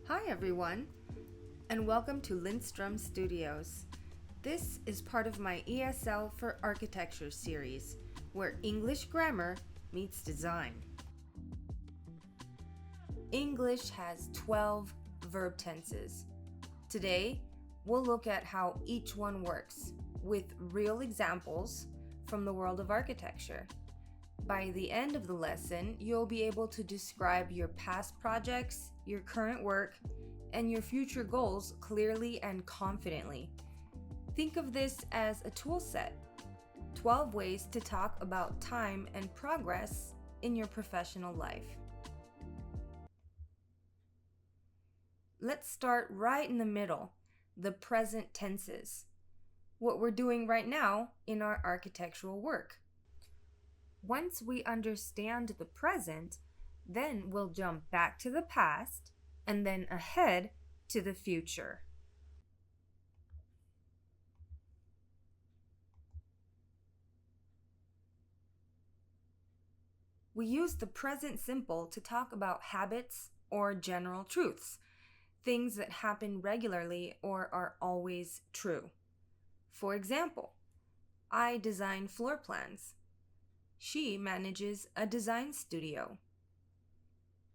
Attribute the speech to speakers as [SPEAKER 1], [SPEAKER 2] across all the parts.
[SPEAKER 1] Hi everyone, and welcome to Lindstrom Studios. This is part of my ESL for Architecture series, where English grammar meets design. English has 12 verb tenses. Today, we'll look at how each one works, with real examples from the world of architecture. By the end of the lesson, you'll be able to describe your past projects, your current work, and your future goals clearly and confidently. Think of this as a tool set. 12 ways to talk about time and progress in your professional life. Let's start right in the middle, the present tenses. What we're doing right now in our architectural work. Once we understand the present, then we'll jump back to the past and then ahead to the future. We use the present simple to talk about habits or general truths, things that happen regularly or are always true. For example, I design floor plans. She manages a design studio.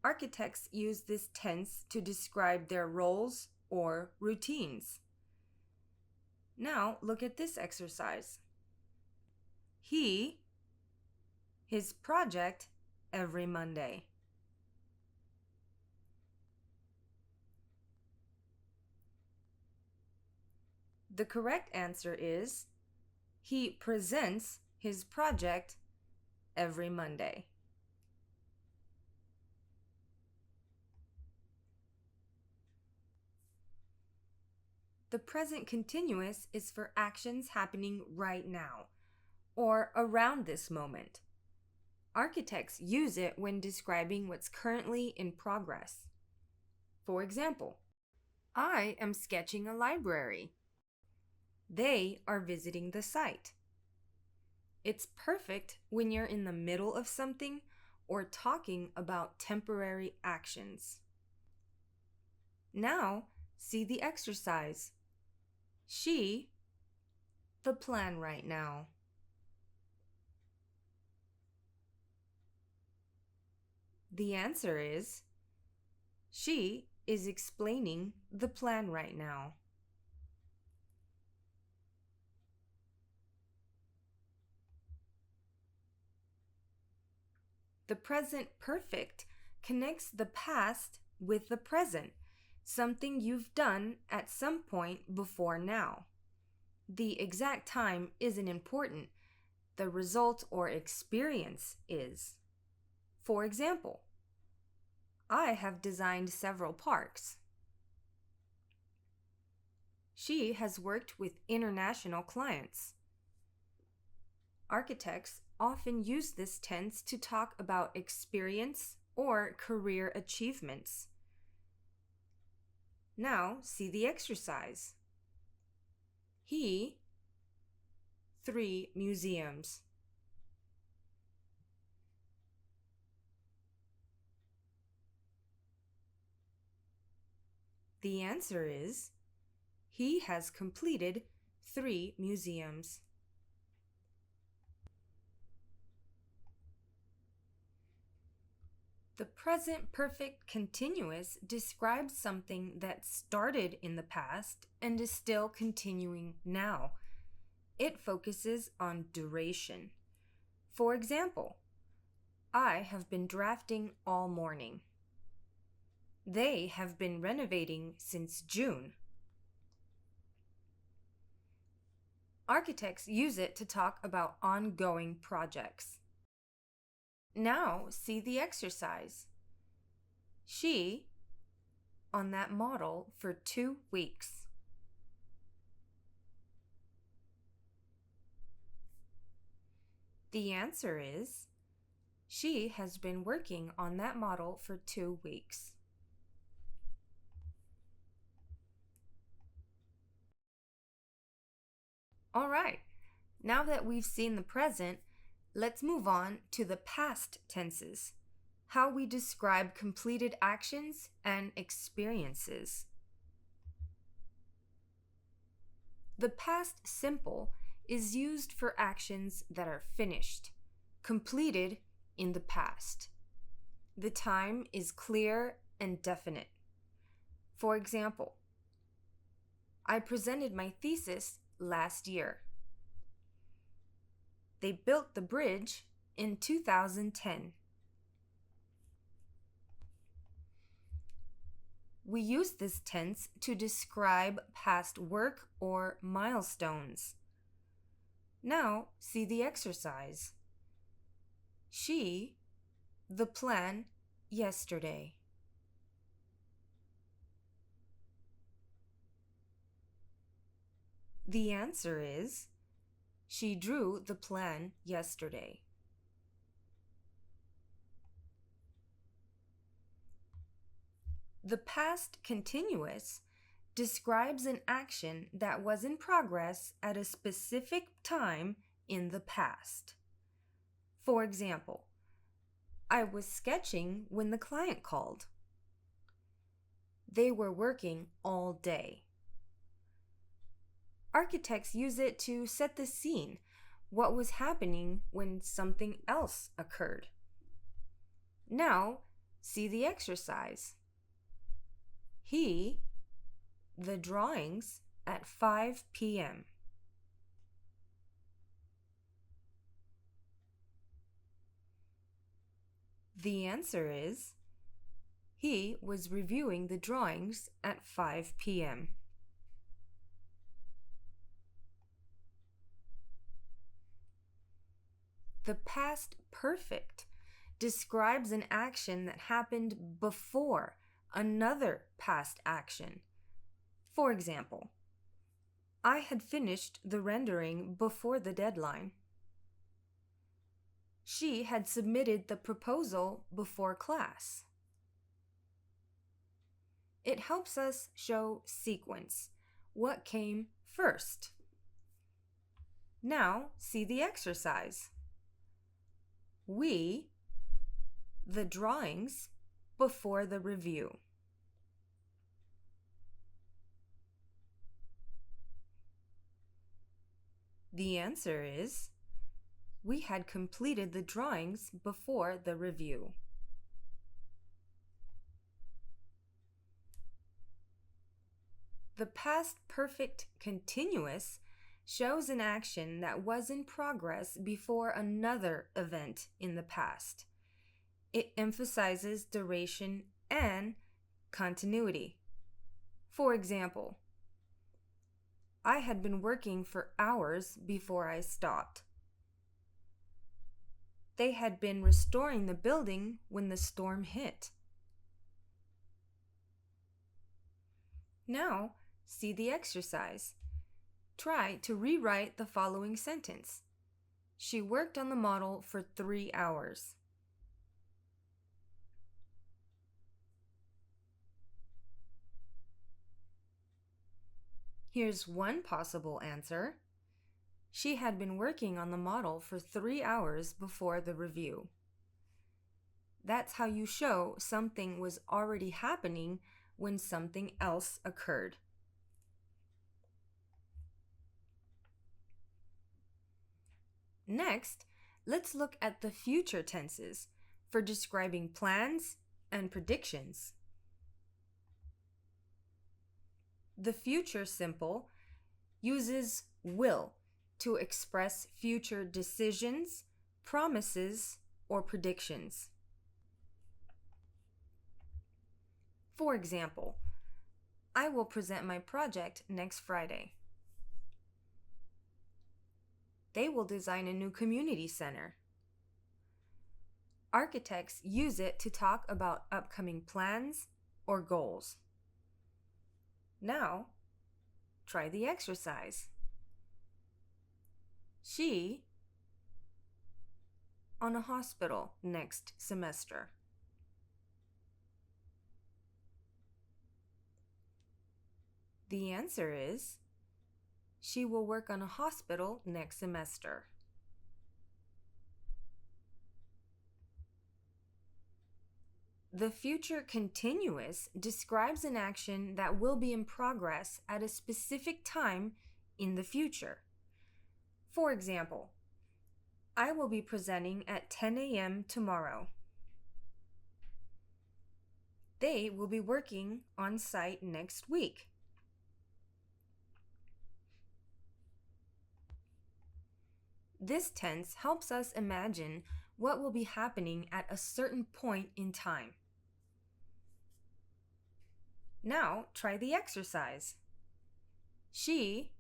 [SPEAKER 1] Architects use this tense to describe their roles or routines. Now look at this exercise. His project every Monday. The correct answer is he presents his project every Monday. The present continuous is for actions happening right now or around this moment. Architects use it when describing what's currently in progress. For example, I am sketching a library. They are visiting the site. It's perfect when you're in the middle of something or talking about temporary actions. Now, see the exercise. The plan right now. The answer is she is explaining the plan right now. The present perfect connects the past with the present, something you've done at some point before now. The exact time isn't important. The result or experience is. For example, I have designed several parks. She has worked with international clients. Architects often use this tense to talk about experience or career achievements. Now, see the exercise. 3 museums. The answer is he has completed 3 museums. The present perfect continuous describes something that started in the past and is still continuing now. It focuses on duration. For example, I have been drafting all morning. They have been renovating since June. Architects use it to talk about ongoing projects. Now see the exercise. She on that model for 2 weeks. The answer is she has been working on that model for 2 weeks. All right, now that we've seen the present, let's move on to the past tenses. how we describe completed actions and experiences. The past simple is used for actions that are finished, completed in the past. The time is clear and definite. For example, I presented my thesis last year. They built the bridge in 2010. We use this tense to describe past work or milestones. Now, see the exercise. The plan yesterday. The answer is, she drew the plan yesterday. The past continuous describes an action that was in progress at a specific time in the past. For example, I was sketching when the client called. They were working all day. Architects use it to set the scene, what was happening when something else occurred. Now, see the exercise. The drawings at 5 p.m. The answer is, he was reviewing the drawings at 5 p.m. The past perfect describes an action that happened before another past action. For example, I had finished the rendering before the deadline. She had submitted the proposal before class. It helps us show sequence, what came first. Now, see the exercise. The drawings before the review. The answer is, we had completed the drawings before the review. The past perfect continuous shows an action that was in progress before another event in the past. It emphasizes duration and continuity. For example, I had been working for hours before I stopped. They had been restoring the building when the storm hit. Now, see the exercise. Try to rewrite the following sentence. She worked on the model for 3 hours. Here's one possible answer. She had been working on the model for 3 hours before the review. That's how you show something was already happening when something else occurred. Next, let's look at the future tenses for describing plans and predictions. The future simple uses will to express future decisions, promises, or predictions. For example, I will present my project next Friday. They will design a new community center. Architects use it to talk about upcoming plans or goals. Now, try the exercise. She on a hospital next semester. The answer is, she will work on a hospital next semester. The future continuous describes an action that will be in progress at a specific time in the future. For example, I will be presenting at 10 a.m. tomorrow. They will be working on site next week. This tense helps us imagine what will be happening at a certain point in time. Now try the exercise. She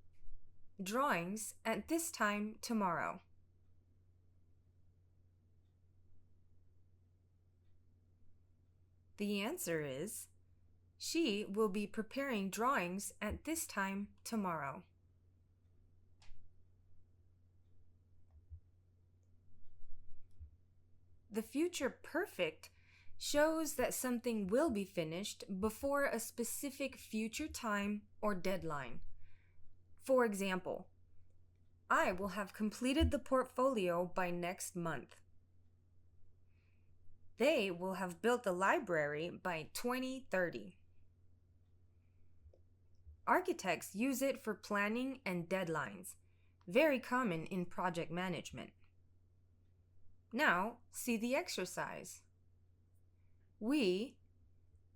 [SPEAKER 1] drawings at this time tomorrow. The answer is, she will be preparing drawings at this time tomorrow. The future perfect shows that something will be finished before a specific future time or deadline. For example, I will have completed the portfolio by next month. They will have built the library by 2030. Architects use it for planning and deadlines, very common in project management. Now, see the exercise. We,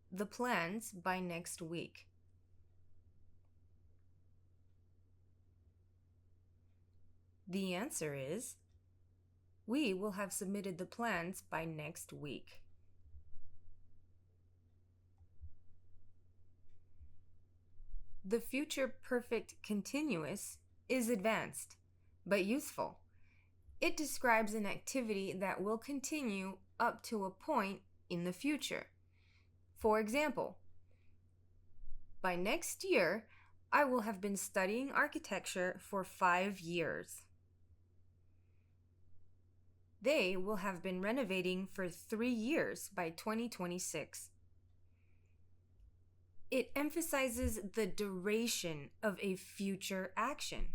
[SPEAKER 1] the plans by next week. The answer is, we will have submitted the plans by next week. The future perfect continuous is advanced, but useful. It describes an activity that will continue up to a point in the future. For example, by next year, I will have been studying architecture for 5 years. They will have been renovating for 3 years by 2026. It emphasizes the duration of a future action.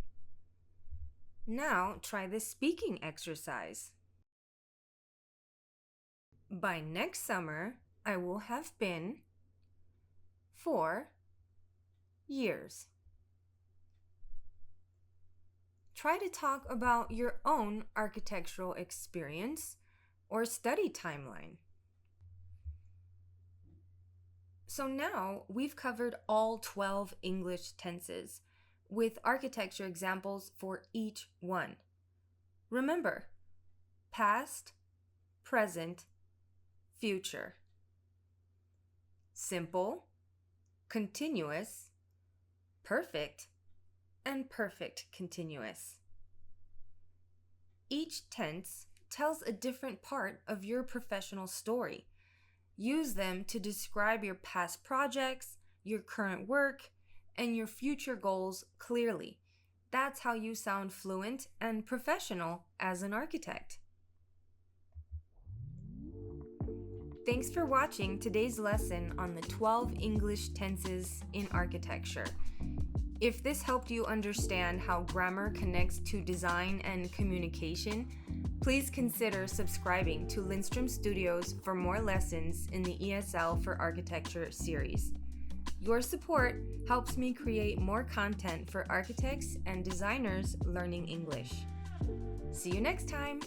[SPEAKER 1] Now try the speaking exercise. By next summer, I will have been 4 years. Try to talk about your own architectural experience or study timeline. So now we've covered all 12 English tenses, with architecture examples for each one. Remember, past, present, future. Simple, continuous, perfect, and perfect continuous. Each tense tells a different part of your professional story. Use them to describe your past projects, your current work, and your future goals clearly. That's how you sound fluent and professional as an architect. Thanks for watching today's lesson on the 12 English tenses in architecture. If this helped you understand how grammar connects to design and communication, please consider subscribing to Lindstrom Studios for more lessons in the ESL for Architecture series. Your support helps me create more content for architects and designers learning English. See you next time!